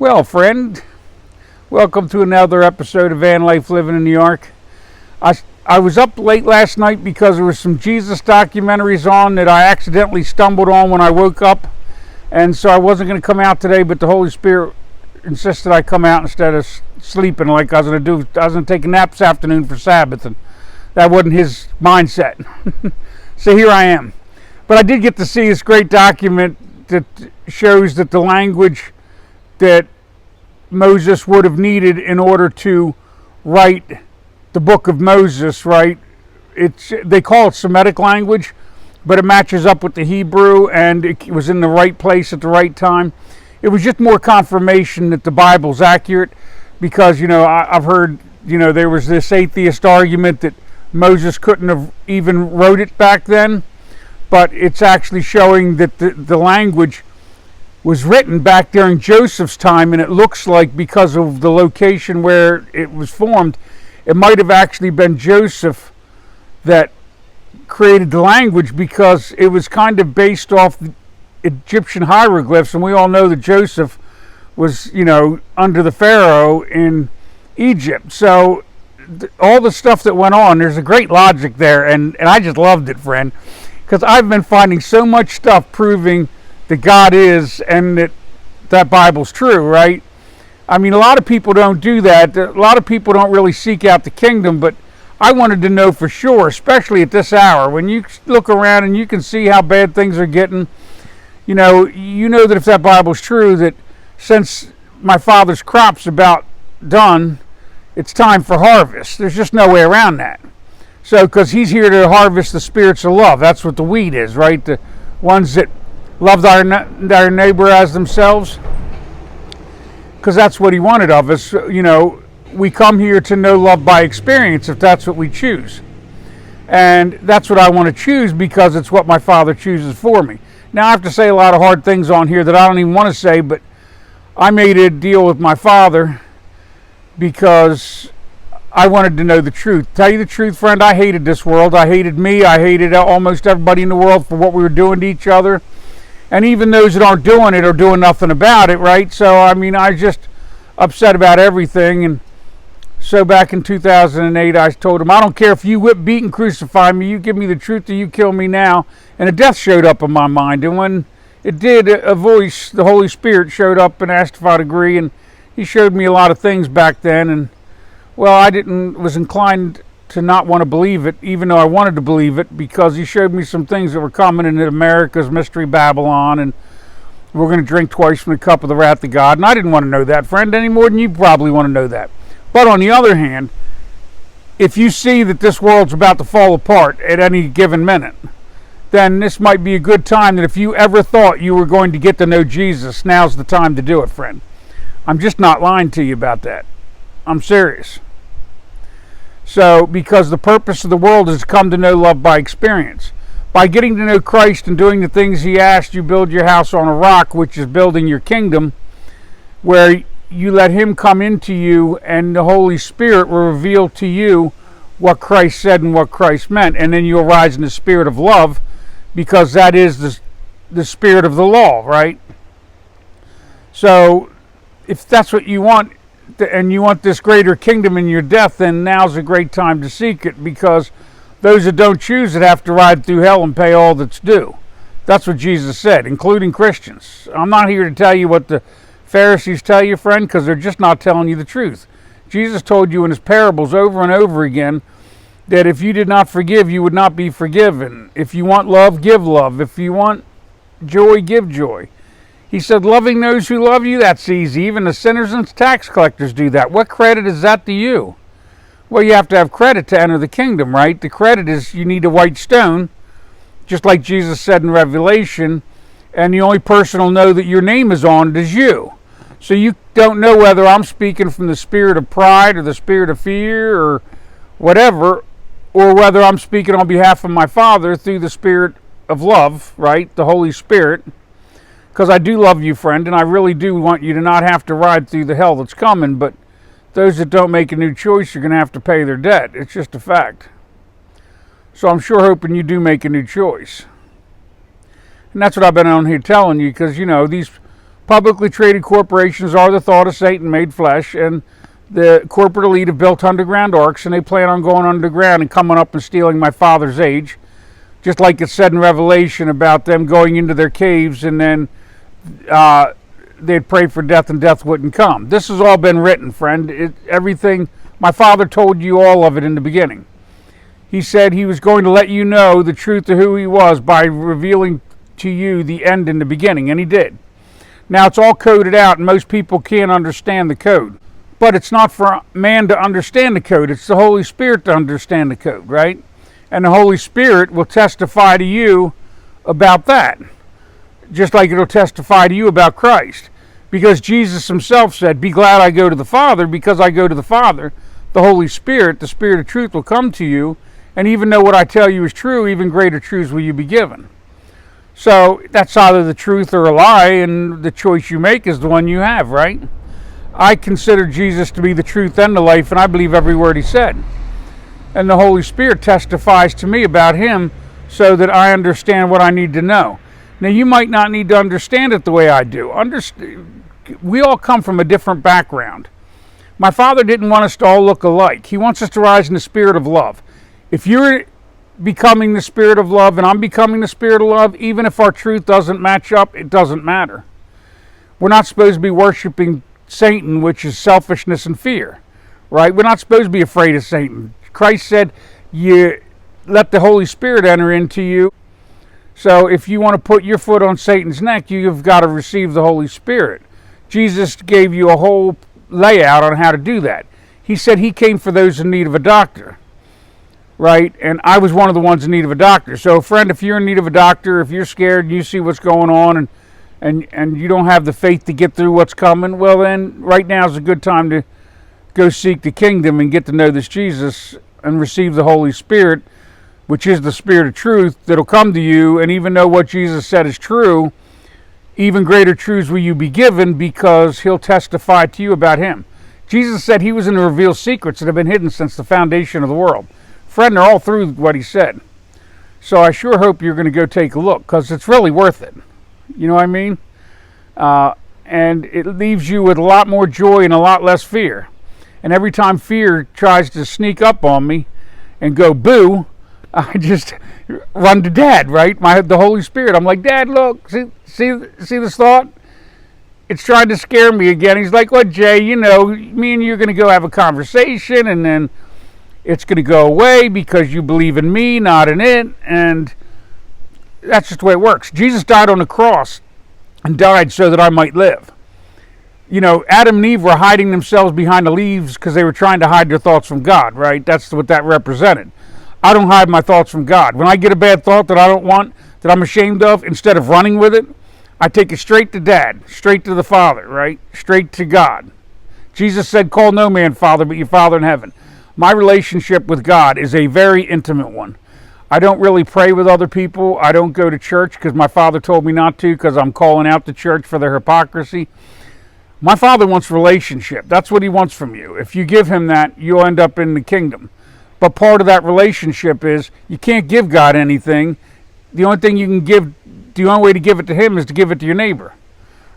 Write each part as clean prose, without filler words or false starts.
Well, friend, welcome to another episode of Van Life Living in New York. I was up late last night because there were some Jesus documentaries on that I accidentally stumbled on when I woke up, and so I wasn't going to come out today, but the Holy Spirit insisted I come out instead of sleeping like I was going to do. I was going to take a nap this afternoon for Sabbath, and that wasn't his mindset. So here I am. But I did get to see this great document that shows that the language that Moses would have needed in order to write the book of Moses, right? They call it Semitic language, but it matches up with the Hebrew, and it was in the right place at the right time. It was just more confirmation that the Bible's accurate, because, I've heard, there was this atheist argument that Moses couldn't have even wrote it back then, but it's actually showing that the language was written back during Joseph's time, and it looks like, because of the location where it was formed, it might have actually been Joseph that created the language, because it was kind of based off the Egyptian hieroglyphs, and we all know that Joseph was, under the Pharaoh in Egypt. So all the stuff that went on, there's a great logic there, and I just loved it, friend, because I've been finding so much stuff proving that God is and that Bible's true, right? I mean, a lot of people don't do that. A lot of people don't really seek out the kingdom, but I wanted to know for sure, especially at this hour, when you look around and you can see how bad things are getting. You know that if that Bible's true, that since my father's crop's about done, it's time for harvest. There's just no way around that. So, because he's here to harvest the spirits of love. That's what the wheat is, right? The ones that love our neighbor as themselves, because that's what he wanted of us. We come here to know love by experience, if that's what we choose, and that's what I want to choose, because it's what my Father chooses for me. Now, I have to say a lot of hard things on here that I don't even want to say, but I made a deal with my Father because I wanted to know the truth. Tell you the truth, friend, I hated this world. I hated me. I hated almost everybody in the world for what we were doing to each other. And even those that aren't doing it are doing nothing about it, right? So, I was just upset about everything. And so back in 2008, I told him, I don't care if you whip, beat, and crucify me. You give me the truth or you kill me now. And a death showed up in my mind. And when it did, a voice, the Holy Spirit, showed up and asked if I'd agree. And he showed me a lot of things back then. And, well, I was inclined to not want to believe it, even though I wanted to believe it, because he showed me some things that were coming in America's Mystery Babylon, and we're going to drink twice from the cup of the wrath of God. And I didn't want to know that, friend, any more than you probably want to know that. But on the other hand, if you see that this world's about to fall apart at any given minute, then this might be a good time that if you ever thought you were going to get to know Jesus, now's the time to do it, friend. I'm just not lying to you about that. I'm serious. So, because the purpose of the world is to come to know love by experience. By getting to know Christ and doing the things he asked, you build your house on a rock, which is building your kingdom, where you let him come into you, and the Holy Spirit will reveal to you what Christ said and what Christ meant. And then you'll rise in the spirit of love, because that is the spirit of the law, right? So, if that's what you want, and you want this greater kingdom in your death, then now's a great time to seek it, because those that don't choose it have to ride through hell and pay all that's due. That's what Jesus said, including Christians. I'm not here to tell you what the Pharisees tell you, friend, because they're just not telling you the truth. Jesus told you in his parables over and over again that if you did not forgive, you would not be forgiven. If you want love, give love. If you want joy, give joy. He said, loving those who love you, that's easy. Even the sinners and tax collectors do that. What credit is that to you? Well, you have to have credit to enter the kingdom, right? The credit is you need a white stone, just like Jesus said in Revelation, and the only person who'll know that your name is on it is you. So you don't know whether I'm speaking from the spirit of pride or the spirit of fear or whatever, or whether I'm speaking on behalf of my Father through the spirit of love, right? The Holy Spirit. Because I do love you, friend, and I really do want you to not have to ride through the hell that's coming, but those that don't make a new choice are going to have to pay their debt. It's just a fact. So I'm sure hoping you do make a new choice. And that's what I've been on here telling you, because, these Publicly traded corporations are the thought of Satan made flesh, and the corporate elite have built underground arcs, and they plan on going underground and coming up and stealing my father's age, just like it said in Revelation about them going into their caves, and then they'd pray for death and death wouldn't come. This has all been written, friend. Everything, my father told you all of it in the beginning. He said he was going to let you know the truth of who he was by revealing to you the end in the beginning, and he did. Now it's all coded out, and most people can't understand the code. But it's not for man to understand the code. It's the Holy Spirit to understand the code, right? And the Holy Spirit will testify to you about that, just like it'll testify to you about Christ. Because Jesus himself said, be glad I go to the Father, because I go to the Father, the Holy Spirit, the Spirit of truth will come to you, and even though what I tell you is true, even greater truths will you be given. So that's either the truth or a lie, and the choice you make is the one you have, right? I consider Jesus to be the truth and the life, and I believe every word he said. And the Holy Spirit testifies to me about him so that I understand what I need to know. Now, you might not need to understand it the way I do. We all come from a different background. My father didn't want us to all look alike. He wants us to rise in the spirit of love. If you're becoming the spirit of love and I'm becoming the spirit of love, even if our truth doesn't match up, it doesn't matter. We're not supposed to be worshiping Satan, which is selfishness and fear, right? We're not supposed to be afraid of Satan. Christ said, you let the Holy Spirit enter into you. So if you want to put your foot on Satan's neck, you've got to receive the Holy Spirit. Jesus gave you a whole layout on how to do that. He said he came for those in need of a doctor, right? And I was one of the ones in need of a doctor. So, friend, if you're in need of a doctor, if you're scared and you see what's going on and you don't have the faith to get through what's coming, well, then right now is a good time to go seek the kingdom and get to know this Jesus and receive the Holy Spirit, which is the Spirit of truth that'll come to you. And even though what Jesus said is true, even greater truths will you be given, because he'll testify to you about him. Jesus said he was going to reveal secrets that have been hidden since the foundation of the world. Friend, they're all through what he said. So I sure hope you're going to go take a look, because it's really worth it. You know what I mean? And it leaves you with a lot more joy and a lot less fear. And every time fear tries to sneak up on me and go boo, I just run to Dad, right? The Holy Spirit. I'm like, Dad, look, see this thought? It's trying to scare me again. He's like, what, Jay? You know, me and you are going to go have a conversation, and then it's going to go away because you believe in me, not in it. And that's just the way it works. Jesus died on the cross and died so that I might live. You know, Adam and Eve were hiding themselves behind the leaves because they were trying to hide their thoughts from God, right? That's what that represented. I don't hide my thoughts from God. When I get a bad thought that I don't want, that I'm ashamed of, instead of running with it, I take it straight to Dad, straight to the Father, right? Straight to God. Jesus said, call no man Father but your Father in heaven. My relationship with God is a very intimate one. I don't really pray with other people. I don't go to church because my father told me not to, because I'm calling out the church for their hypocrisy. My Father wants relationship. That's what he wants from you. If you give him that, you'll end up in the kingdom. But part of that relationship is you can't give God anything. The only thing you can give, the only way to give it to him is to give it to your neighbor,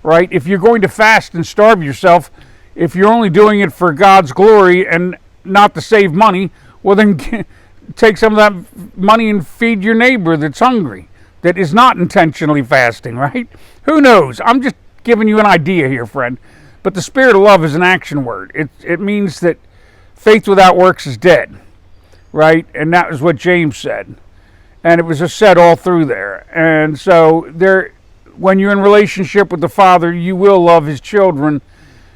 right? If you're going to fast and starve yourself, if you're only doing it for God's glory and not to save money, well then take some of that money and feed your neighbor that's hungry, that is not intentionally fasting, right? Who knows? I'm just giving you an idea here, friend. But the spirit of love is an action word. It means that faith without works is dead, right? And that was what James said. And it was just said all through there. And so when you're in relationship with the Father, you will love his children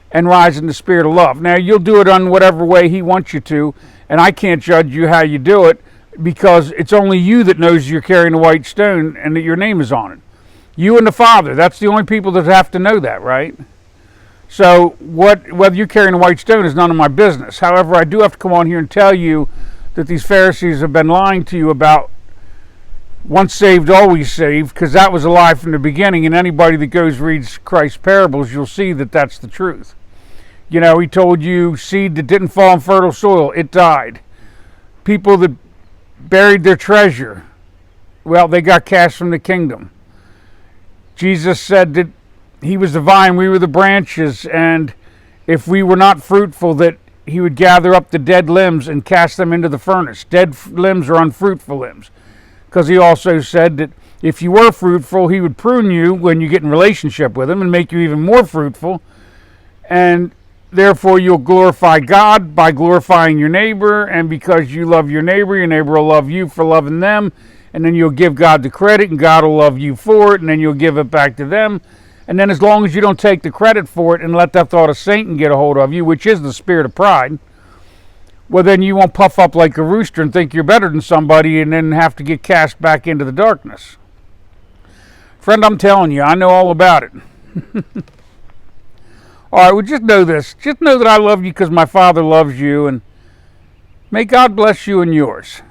and rise in the spirit of love. Now, you'll do it on whatever way he wants you to, and I can't judge you how you do it, because it's only you that knows you're carrying a white stone and that your name is on it. You and the Father, that's the only people that have to know that, right? So whether you're carrying a white stone is none of my business. However, I do have to come on here and tell you that these Pharisees have been lying to you about once saved, always saved, because that was a lie from the beginning, and anybody that reads Christ's parables, you'll see that that's the truth. You know, he told you seed that didn't fall on fertile soil, it died. People that buried their treasure, well, they got cast from the kingdom. Jesus said that he was the vine, we were the branches, and if we were not fruitful, that he would gather up the dead limbs and cast them into the furnace. Dead limbs are unfruitful limbs. Because he also said that if you were fruitful, he would prune you when you get in relationship with him and make you even more fruitful. And therefore you'll glorify God by glorifying your neighbor. And because you love your neighbor will love you for loving them. And then you'll give God the credit, and God will love you for it, and then you'll give it back to them. And then as long as you don't take the credit for it and let that thought of Satan get a hold of you, which is the spirit of pride, well, then you won't puff up like a rooster and think you're better than somebody and then have to get cast back into the darkness. Friend, I'm telling you, I know all about it. All right, well, just know this. Just know that I love you because my Father loves you, and may God bless you and yours.